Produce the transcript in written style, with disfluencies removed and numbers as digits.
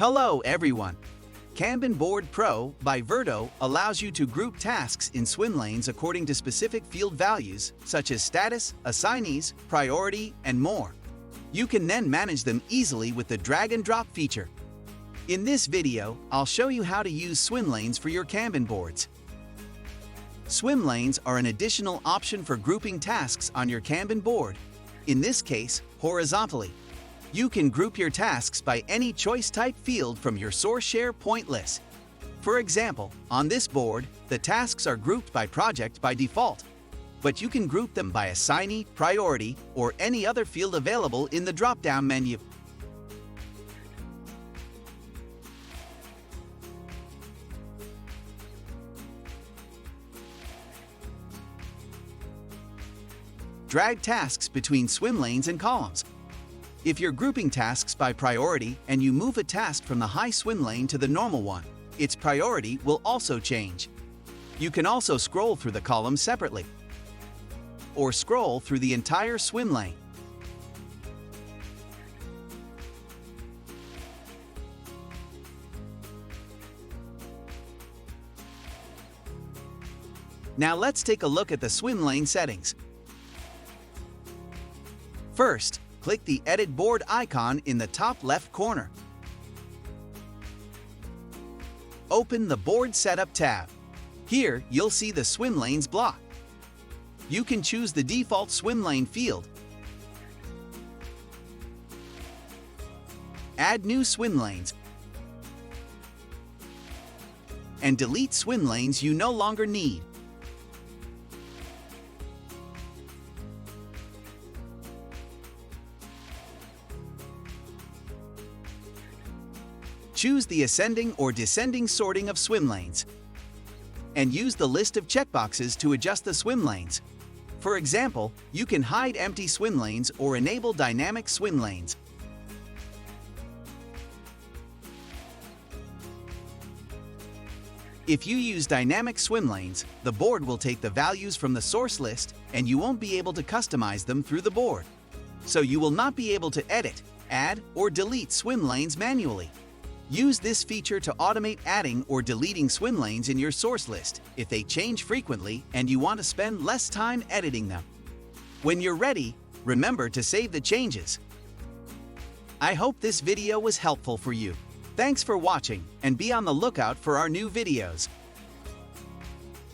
Hello everyone! Kanban Board Pro by Virto allows you to group tasks in Swimlanes according to specific field values such as status, assignees, priority, and more. You can then manage them easily with the drag and drop feature. In this video, I'll show you how to use Swimlanes for your Kanban boards. Swimlanes are an additional option for grouping tasks on your Kanban board, in this case, horizontally. You can group your tasks by any choice type field from your source SharePoint list. For example, on this board, the tasks are grouped by project by default, but you can group them by assignee, priority, or any other field available in the drop-down menu. Drag tasks between swim lanes and columns. If you're grouping tasks by priority and you move a task from the high swim lane to the normal one, its priority will also change. You can also scroll through the columns separately, or scroll through the entire swim lane. Now let's take a look at the swim lane settings. First, click the Edit Board icon in the top left corner. Open the Board Setup tab. Here, you'll see the swim lanes block. You can choose the default swim lane field, add new swim lanes, and delete swim lanes you no longer need. Choose the ascending or descending sorting of swim lanes, and use the list of checkboxes to adjust the swim lanes. For example, you can hide empty swim lanes or enable dynamic swim lanes. If you use dynamic swim lanes, the board will take the values from the source list and you won't be able to customize them through the board. So you will not be able to edit, add, or delete swim lanes manually. Use this feature to automate adding or deleting swim lanes in your source list if they change frequently and you want to spend less time editing them. When you're ready, remember to save the changes. I hope this video was helpful for you. Thanks for watching and be on the lookout for our new videos.